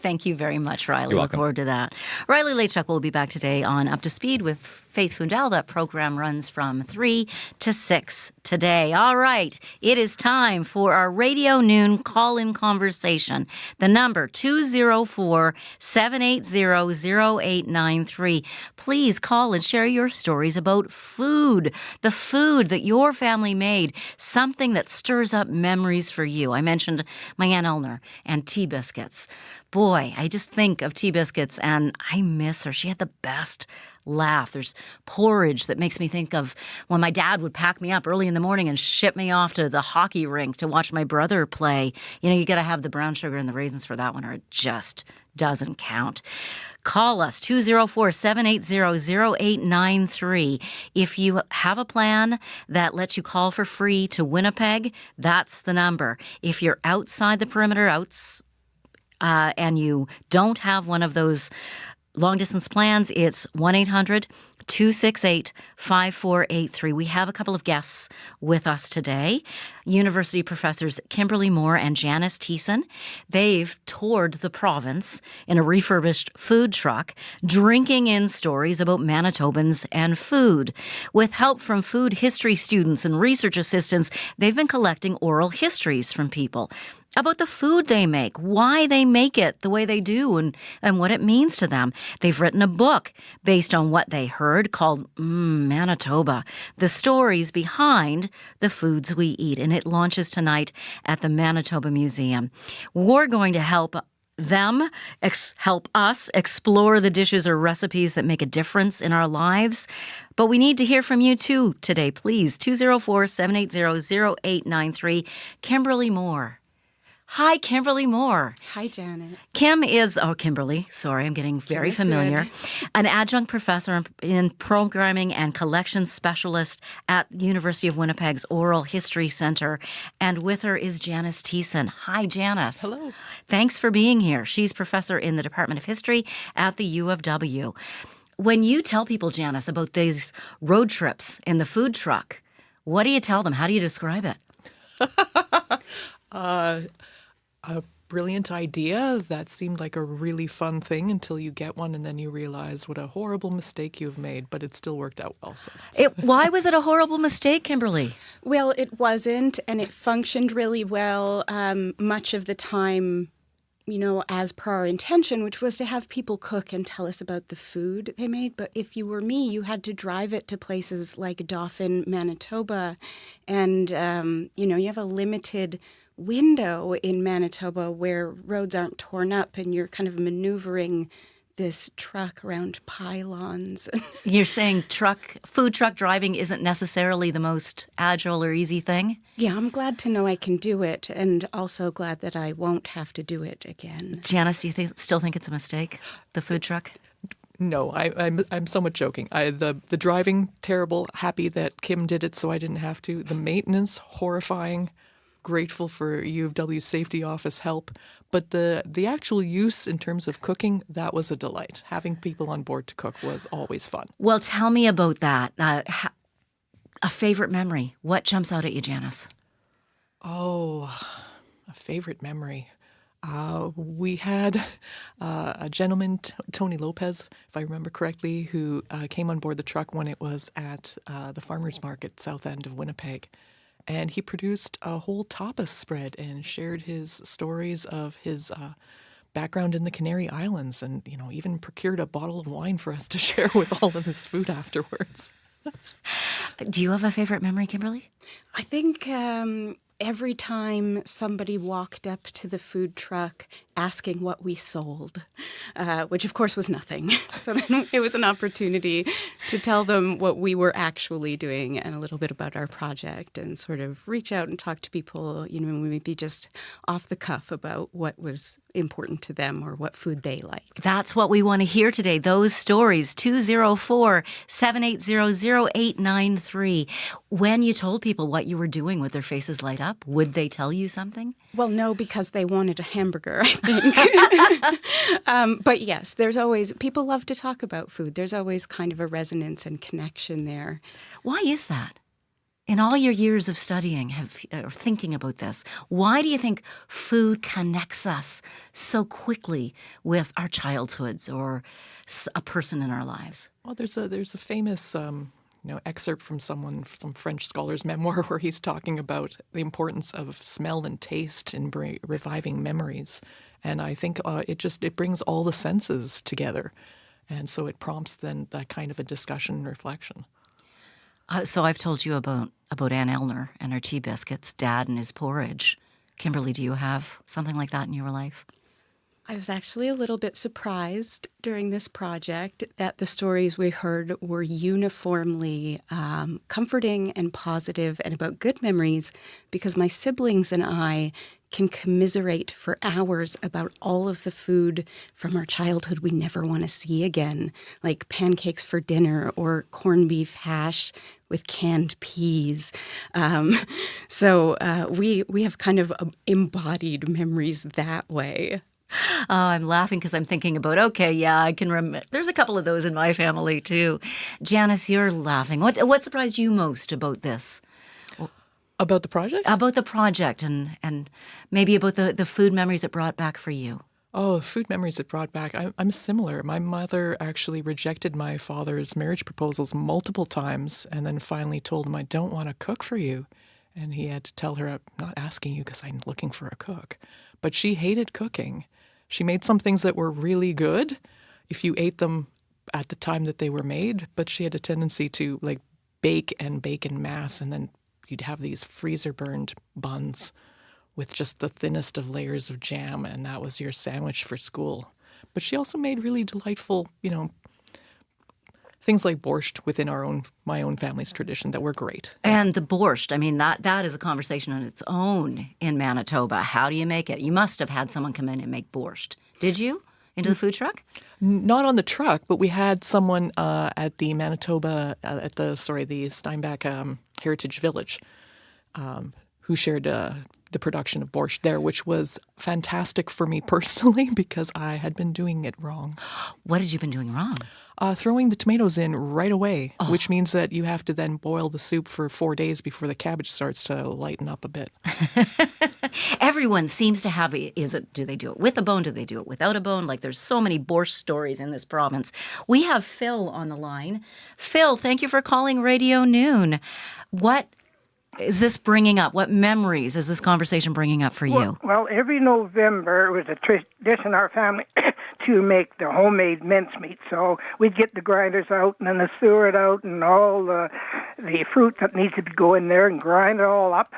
Thank you very much, Riley. You're Look welcome. forward to that. Riley Laychuk will be back today on Up to Speed with Faith Fundal. That program runs from 3 to 6 today. All right, it is time for our Radio Noon call-in conversation. The number 204-780-0893. Please call and share your stories about food, the food that your family made, something that stirs up memories for you. I mentioned my Aunt Elner and tea biscuits. Boy, I just think of tea biscuits and I miss her. She had the best laugh. There's porridge that makes me think of when my dad would pack me up early in the morning and ship me off to the hockey rink to watch my brother play. You know, you got to have the brown sugar and the raisins for that one or it just doesn't count. Call us, 204-780-0893. If you have a plan that lets you call for free to Winnipeg, that's the number. If you're outside the perimeter, and you don't have one of those long-distance plans, it's 268-5483. We have a couple of guests with us today. University professors Kimberly Moore and Janice Thiessen. They've toured the province in a refurbished food truck, drinking in stories about Manitobans and food. With help from food history students and research assistants, they've been collecting oral histories from people about the food they make, why they make it the way they do, and what it means to them. They've written a book based on what they heard called Manitoba, the stories behind the foods we eat. And it launches tonight at the Manitoba Museum. We're going to help them help us explore the dishes or recipes that make a difference in our lives. But we need to hear from you too today, please. 204-780-0893. Kimberly Moore. Hi, Kimberly Moore. Hi, Janet. Kimberly, sorry, I'm getting very familiar. Good. An adjunct professor in programming and collection specialist at University of Winnipeg's Oral History Center. And with her is Janice Thiessen. Hi, Janice. Hello. Thanks for being here. She's professor in the Department of History at the U of W. When you tell people, Janice, about these road trips in the food truck, what do you tell them? How do you describe it? A brilliant idea that seemed like a really fun thing until you get one and then you realize what a horrible mistake you've made, but it still worked out well. So why was it a horrible mistake, Kimberly? Well, it wasn't, and it functioned really well much of the time, as per our intention, which was to have people cook and tell us about the food they made. But if you were me, you had to drive it to places like Dauphin, Manitoba, and, you have a limited window in Manitoba where roads aren't torn up and you're kind of maneuvering this truck around pylons. You're saying food truck driving isn't necessarily the most agile or easy thing? Yeah, I'm glad to know I can do it, and also glad that I won't have to do it again. Janice, do you still think it's a mistake, the food truck? No, I'm somewhat joking. The driving, terrible. Happy that Kim did it so I didn't have to. The maintenance, horrifying. Grateful for U of W safety office help, but the actual use in terms of cooking, that was a delight. Having people on board to cook was always fun. Well, tell me about that. A favorite memory. What jumps out at you, Janice? Oh, a favorite memory. We had a gentleman, Tony Lopez, if I remember correctly, who came on board the truck when it was at the farmers market south end of Winnipeg. And he produced a whole tapas spread and shared his stories of his background in the Canary Islands, and even procured a bottle of wine for us to share with all of his food afterwards. Do you have a favorite memory, Kimberly? I think every time somebody walked up to the food truck asking what we sold, which of course was nothing. So then it was an opportunity to tell them what we were actually doing and a little bit about our project, and sort of reach out and talk to people, maybe just off the cuff about what was important to them or what food they liked. That's what we want to hear today, those stories. 204-780-0893. When you told people what you were doing, would their faces light up? Would they tell you something? Well, no, because they wanted a hamburger, I think. But yes, there's always, people love to talk about food. There's always kind of a resonance and connection there. Why is that? In all your years of studying or thinking about this, why do you think food connects us so quickly with our childhoods or a person in our lives? Well, there's a famous excerpt from some French scholar's memoir where he's talking about the importance of smell and taste in reviving memories. And I think it brings all the senses together. And so it prompts then that kind of a discussion and reflection. So I've told you about Ann Elner and her tea biscuits, Dad and his porridge. Kimberly, do you have something like that in your life? I was actually a little bit surprised during this project that the stories we heard were uniformly comforting and positive and about good memories, because my siblings and I can commiserate for hours about all of the food from our childhood we never want to see again, like pancakes for dinner or corned beef hash with canned peas. So we have kind of embodied memories that way. I'm laughing because I'm thinking about, okay, yeah, I can remember. There's a couple of those in my family too. Janice, you're laughing. What surprised you most about this? About the project? About the project and maybe about the food memories it brought back for you. Oh, food memories it brought back. I'm similar. My mother actually rejected my father's marriage proposals multiple times and then finally told him, I don't want to cook for you. And he had to tell her, I'm not asking you because I'm looking for a cook. But she hated cooking. She made some things that were really good if you ate them at the time that they were made, but she had a tendency to like bake en masse, and then you'd have these freezer-burned buns with just the thinnest of layers of jam, and that was your sandwich for school. But she also made really delightful, things like borscht within my own family's tradition that were great. And the borscht, I mean, that is a conversation on its own in Manitoba. How do you make it? You must have had someone come in and make borscht. Did you? Into the food truck? Not on the truck, but we had someone at the Manitoba, the Steinbach Heritage Village, who shared the production of borscht there, which was fantastic for me personally because I had been doing it wrong. What had you been doing wrong? Throwing the tomatoes in right away, which means that you have to then boil the soup for 4 days before the cabbage starts to lighten up a bit. Everyone seems to have, do they do it with a bone? Do they do it without a bone? Like there's so many borscht stories in this province. We have Phil on the line. Phil, thank you for calling Radio Noon. What is this bringing up? What memories is this conversation bringing up for you? Well, every November it was a tradition in our family to make the homemade mincemeat. So we'd get the grinders out and then the suet out and all the fruit that needs to go in there and grind it all up.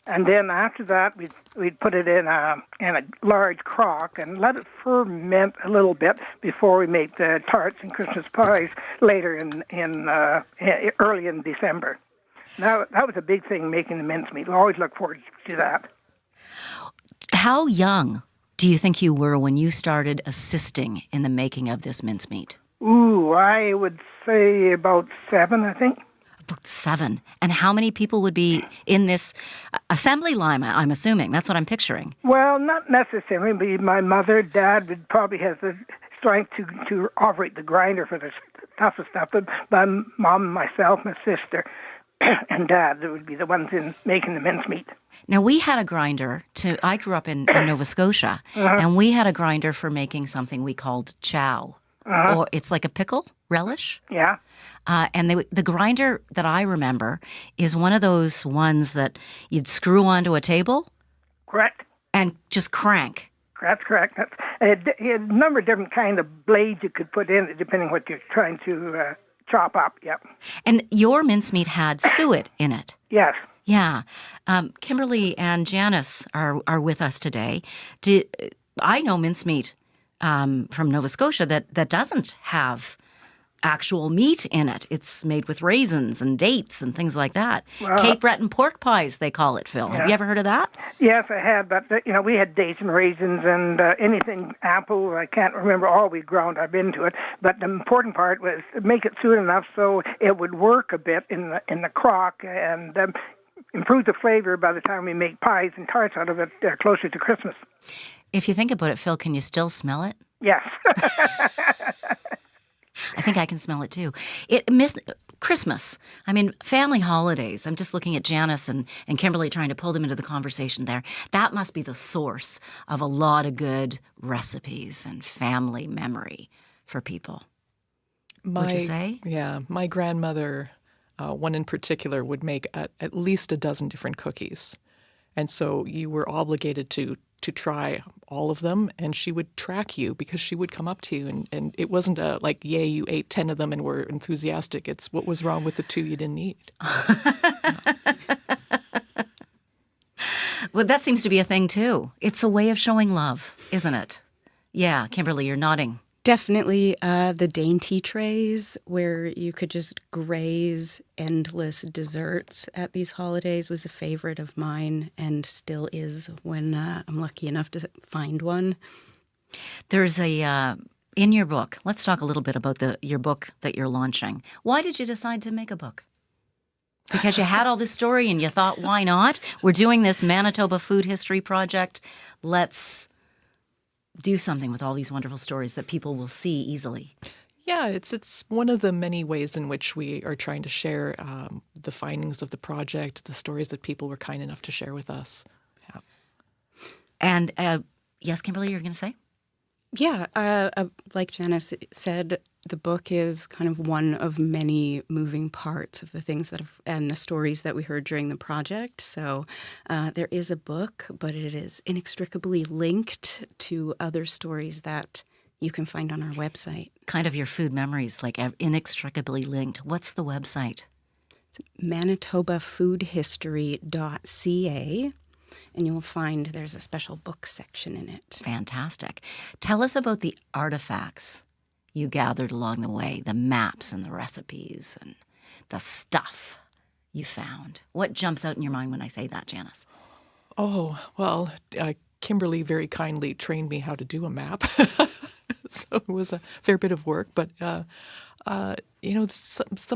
And then after that, we'd put it in a large crock and let it ferment a little bit before we make the tarts and Christmas pies later early in December. Now, that was a big thing, making the mincemeat. I always look forward to that. How young do you think you were when you started assisting in the making of this mincemeat? Ooh, I would say about 7, I think. About 7. And how many people would be in this assembly line, I'm assuming? That's what I'm picturing. Well, not necessarily. But my mother, Dad would probably have the strength to operate the grinder for the toughest stuff. But my mom, myself, my sister, and Dad, that would be the ones in making the mincemeat. Now, we had a grinder I grew up in Nova Scotia, and we had a grinder for making something we called chow. Or it's like a pickle relish. Yeah. And the grinder that I remember is one of those ones that you'd screw onto a table. Correct. And just crank. That's correct. It had a number of different kind of blades you could put in it, depending what you're trying to chop up. Yep. And your mincemeat had suet in it. Yes. Yeah. Kimberly and Janice are with us today. I know mincemeat from Nova Scotia that doesn't have actual meat in it. It's made with raisins and dates and things like that. Cape Breton pork pies, they call it, Phil. Yeah. Have you ever heard of that? Yes, I have. But, we had dates and raisins and anything apple. I can't remember all we ground up into it. But the important part was to make it sweet enough so it would work a bit in the crock and improve the flavor by the time we make pies and tarts out of it closer to Christmas. If you think about it, Phil, can you still smell it? Yes. I think I can smell it too. Christmas. I mean, family holidays. I'm just looking at Janice and Kimberly trying to pull them into the conversation there. That must be the source of a lot of good recipes and family memory for people. Would you say? Yeah. My grandmother, one in particular, would make at least a dozen different cookies. And so you were obligated to try all of them, and she would track you because she would come up to you, and it wasn't yay, you ate 10 of them and were enthusiastic. It's what was wrong with the 2 you didn't eat. Well, that seems to be a thing, too. It's a way of showing love, isn't it? Yeah, Kimberly, you're nodding. Definitely the dainty trays where you could just graze endless desserts at these holidays was a favorite of mine and still is when I'm lucky enough to find one. There's in your book, let's talk a little bit about your book that you're launching. Why did you decide to make a book? Because you had all this story and you thought, why not? We're doing this Manitoba Food History Project. Let's do something with all these wonderful stories that people will see easily. Yeah, it's one of the many ways in which we are trying to share the findings of the project, the stories that people were kind enough to share with us. Yeah. And yes, Kimberly, you're going to say? Yeah, like Janice said, the book is kind of one of many moving parts of the things and the stories that we heard during the project. So there is a book, but it is inextricably linked to other stories that you can find on our website. Kind of your food memories, like inextricably linked. What's the website? It's manitobafoodhistory.ca. And you'll find there's a special book section in it. Fantastic. Tell us about the artifacts you gathered along the way, the maps and the recipes and the stuff you found. What jumps out in your mind when I say that, Janice? Oh, well, Kimberly very kindly trained me how to do a map. So it was a fair bit of work, but some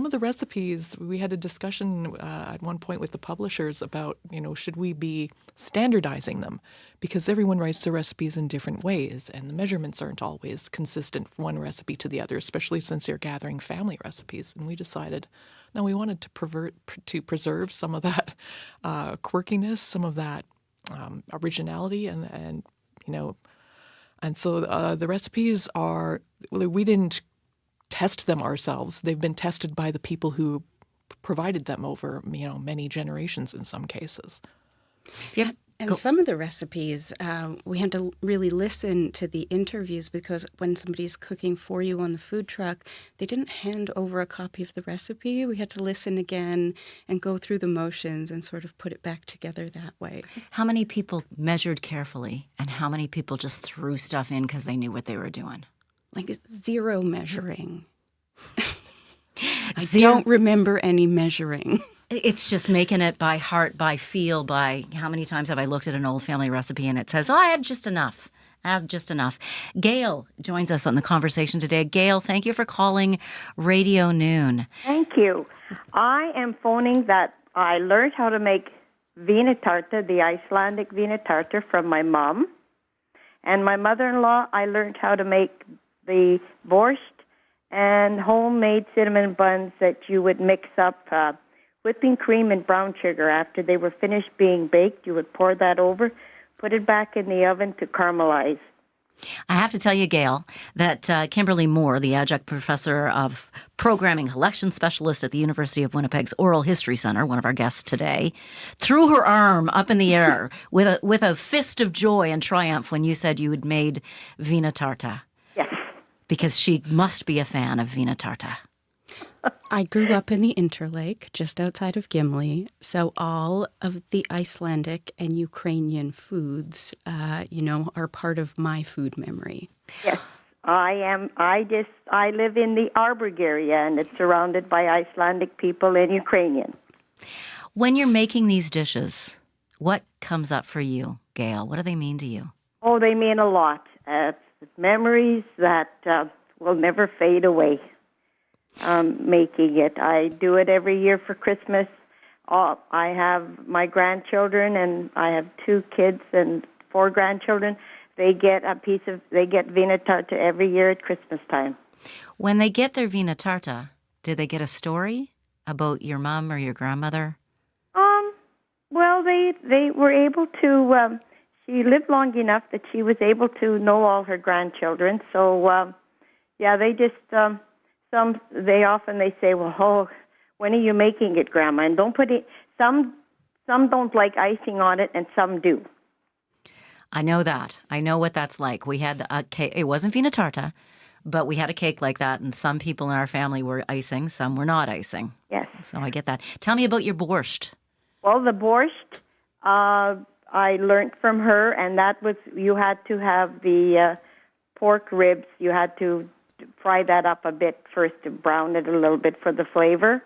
of the recipes, we had a discussion at one point with the publishers about, should we be standardizing them? Because everyone writes their recipes in different ways, and the measurements aren't always consistent from one recipe to the other, especially since you're gathering family recipes. And we decided, no, we wanted to preserve some of that quirkiness, some of that originality, and so the recipes we didn't test them ourselves. They've been tested by the people who provided them over, many generations in some cases. Yeah. And some of the recipes, we had to really listen to the interviews, because when somebody's cooking for you on the food truck, they didn't hand over a copy of the recipe. We had to listen again and go through the motions and sort of put it back together that way. How many people measured carefully, and how many people just threw stuff in because they knew what they were doing? Like zero measuring. I don't remember any measuring. It's just making it by heart, by feel, by how many times have I looked at an old family recipe and it says, I had just enough. Gail joins us on the conversation today. Gail, thank you for calling Radio Noon. Thank you. I am phoning that I learned how to make vinatarta, the Icelandic vinatarta, from my mom. And my mother-in-law, I learned how to make the borscht and homemade cinnamon buns that you would mix up whipping cream and brown sugar. After they were finished being baked, you would pour that over, put it back in the oven to caramelize. I have to tell you, Gail, that Kimberly Moore, the adjunct professor of programming collection specialist at the University of Winnipeg's Oral History Center, one of our guests today, threw her arm up in the air with a fist of joy and triumph when you said you had made vinatarta. Yes. Because she must be a fan of vinatarta. I grew up in the Interlake, just outside of Gimli, so all of the Icelandic and Ukrainian foods, are part of my food memory. Yes, I am. I live in the Arborg area, and it's surrounded by Icelandic people and Ukrainian. When you're making these dishes, what comes up for you, Gail? What do they mean to you? Oh, they mean a lot. Memories that will never fade away. Making it. I do it every year for Christmas. I have my grandchildren, and I have 2 kids and 4 grandchildren. They get vinatarta every year at Christmas time. When they get their vinatarta, do they get a story about your mom or your grandmother? Well, they were able to. She lived long enough that she was able to know all her grandchildren. So, they just. They say, well, when are you making it, Grandma? And don't put it. Some don't like icing on it, and some do. I know that. I know what that's like. We had a cake. It wasn't vinatarta, but we had a cake like that, and some people in our family were icing, some were not icing. Yes. So I get that. Tell me about your borscht. Well, the borscht, I learned from her, and that was, you had to have the pork ribs. You had to fry that up a bit first to brown it a little bit for the flavor,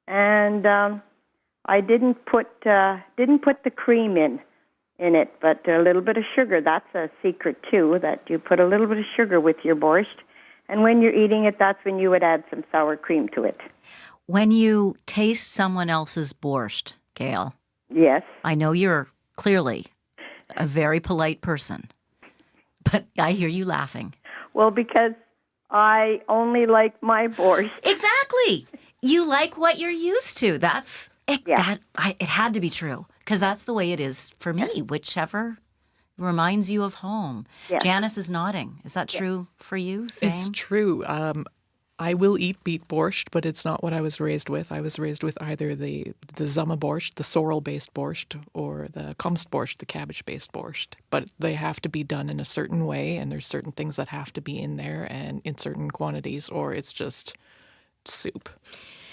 and I didn't put the cream in it, but a little bit of sugar. That's a secret too, that you put a little bit of sugar with your borscht, and when you're eating it, that's when you would add some sour cream to it. When you taste someone else's borscht, Gail. Yes. I know you're clearly a very polite person. But I hear you laughing. Well, because I only like my borscht. Exactly. You like what you're used to. That's it. Yeah. It had to be true because that's the way it is for me. Whichever reminds you of home. Yeah. Janice is nodding. Is that true for you? Same? It's true. I will eat beet borscht, but it's not what I was raised with. I was raised with either the zama borscht, the sorrel-based borscht, or the komstborscht, the cabbage-based borscht. But they have to be done in a certain way, and there's certain things that have to be in there and in certain quantities, or it's just soup.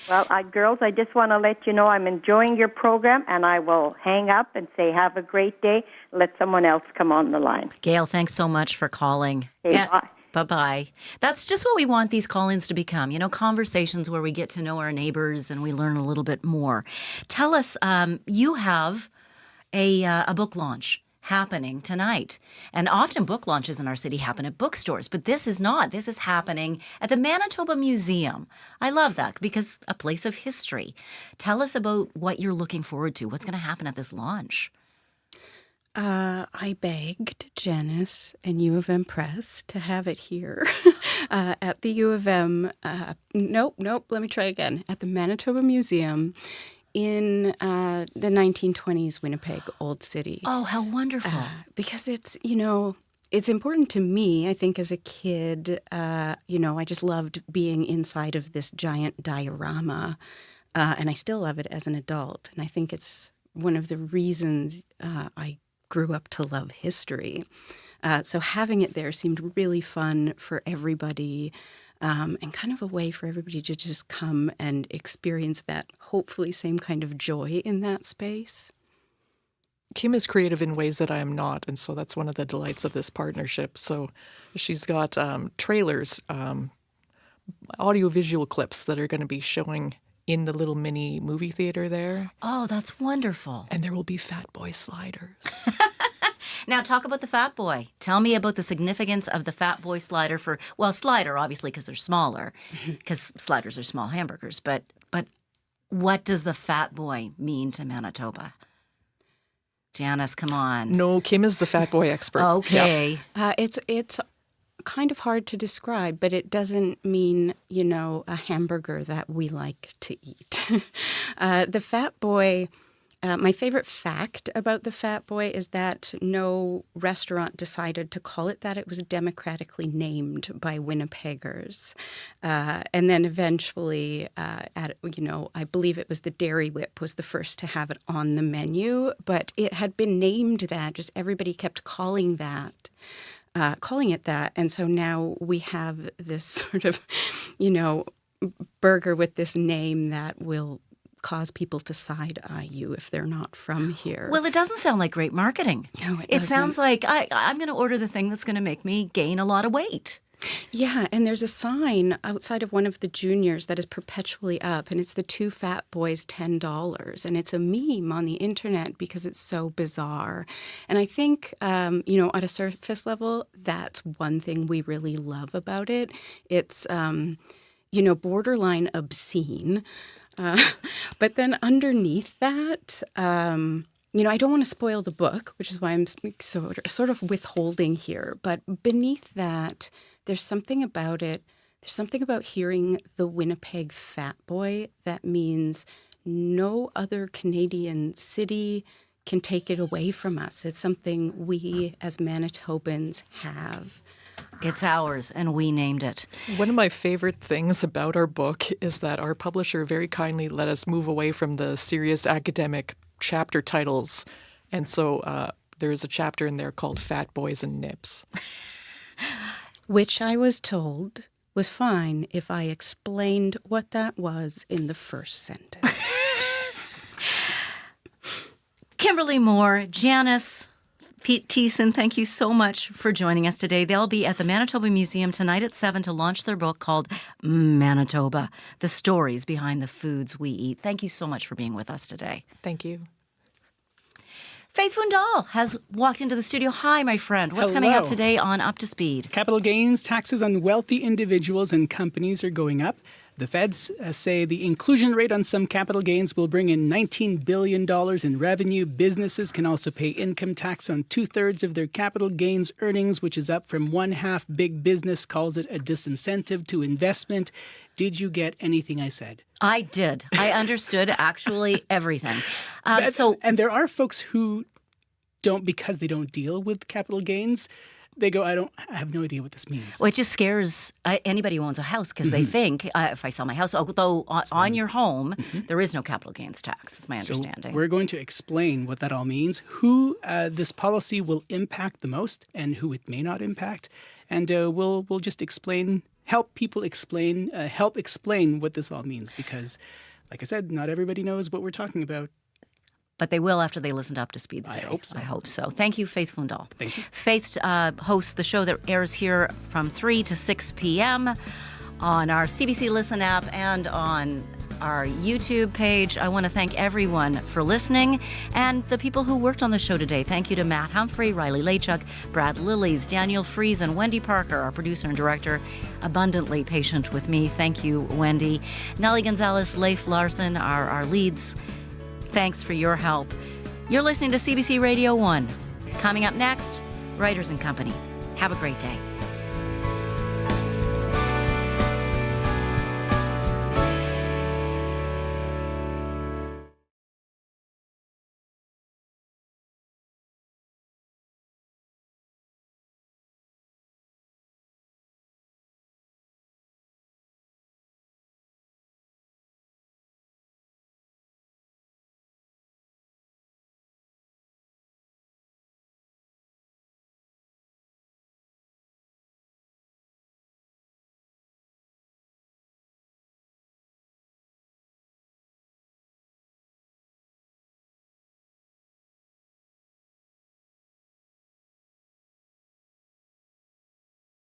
Well, girls, I just want to let you know I'm enjoying your program, and I will hang up and say have a great day. Let someone else come on the line. Gail, thanks so much for calling. Okay, bye. Bye-bye. That's just what we want these call-ins to become, conversations where we get to know our neighbors and we learn a little bit more. Tell us, you have a book launch happening tonight. And often book launches in our city happen at bookstores, but this is not. This is happening at the Manitoba Museum. I love that because a place of history. Tell us about what you're looking forward to. What's going to happen at this launch? I begged Janice and U of M Press to have it here at the U of M. Nope, let me try again. At the Manitoba Museum in the 1920s Winnipeg Old City. Oh, how wonderful. Because it's, it's important to me, I think, as a kid. I just loved being inside of this giant diorama, and I still love it as an adult. And I think it's one of the reasons I grew up to love history. So having it there seemed really fun for everybody, and kind of a way for everybody to just come and experience that hopefully same kind of joy in that space. Kim is creative in ways that I am not, and so that's one of the delights of this partnership. So she's got trailers, audiovisual clips that are going to be showing in the little mini movie theater there. Oh, that's wonderful. And there will be Fat Boy sliders. Now, talk about the Fat Boy. Tell me about the significance of the Fat Boy slider slider, obviously, because they're smaller, because sliders are small hamburgers. But what does the Fat Boy mean to Manitoba? Janice, come on. No, Kim is the Fat Boy expert. Okay. Yep. It's kind of hard to describe, but it doesn't mean, a hamburger that we like to eat. The Fat Boy, my favorite fact about the Fat Boy is that no restaurant decided to call it that. It was democratically named by Winnipeggers. And then eventually, I believe it was the Dairy Whip was the first to have it on the menu, but it had been named that. Just everybody kept calling it that. And so now we have this sort of, burger with this name that will cause people to side-eye you if they're not from here. Well, it doesn't sound like great marketing. No, it doesn't. It sounds like I'm going to order the thing that's going to make me gain a lot of weight. Yeah, and there's a sign outside of one of the juniors that is perpetually up, and it's the two Fat Boys $10, and it's a meme on the internet because it's so bizarre. And I think, at a surface level, that's one thing we really love about it. It's, borderline obscene, but then underneath that, I don't want to spoil the book, which is why I'm sort of withholding here. But beneath that, there's something about it. There's something about hearing the Winnipeg Fat Boy that means no other Canadian city can take it away from us. It's something we as Manitobans have. It's ours, and we named it. One of my favorite things about our book is that our publisher very kindly let us move away from the serious academic chapter titles. And so there's a chapter in there called Fat Boys and Nips. Which I was told was fine if I explained what that was in the first sentence. Kimberly Moore, Janice, Pete Thiessen, thank you so much for joining us today. They'll be at the Manitoba Museum tonight at 7 to launch their book called Manitoba, The Stories Behind the Foods We Eat. Thank you so much for being with us today. Thank you. Faith Wundal has walked into the studio. Hi, my friend. What's coming up today on Up to Speed? Capital gains taxes on wealthy individuals and companies are going up. The feds say the inclusion rate on some capital gains will bring in $19 billion in revenue. Businesses can also pay income tax on 2/3 of their capital gains earnings, which is up from 1/2. Big business calls it a disincentive to investment. Did you get anything I said? I did. I understood actually everything. And there are folks who don't, because they don't deal with capital gains, they go, I have no idea what this means. Well, it just scares anybody who owns a house because they think, if I sell my house, although on your home, there is no capital gains tax, is my understanding. So we're going to explain what that all means, who this policy will impact the most and who it may not impact. And we'll just help explain what this all means because, like I said, not everybody knows what we're talking about. But they will after they listen to Up to Speed today. I hope so. Thank you, Faith Fundahl. Thank you. Faith hosts the show that airs here from 3 to 6 p.m. on our CBC Listen app and on our YouTube page. I want to thank everyone for listening and the people who worked on the show today. Thank you to Matt Humphrey, Riley Lachuk, Brad Lillies, Daniel Fries, and Wendy Parker, our producer and director, abundantly patient with me. Thank you, Wendy. Nellie Gonzalez, Leif Larson are our leads. Thanks for your help. You're listening to CBC Radio 1. Coming up next, Writers and Company. Have a great day.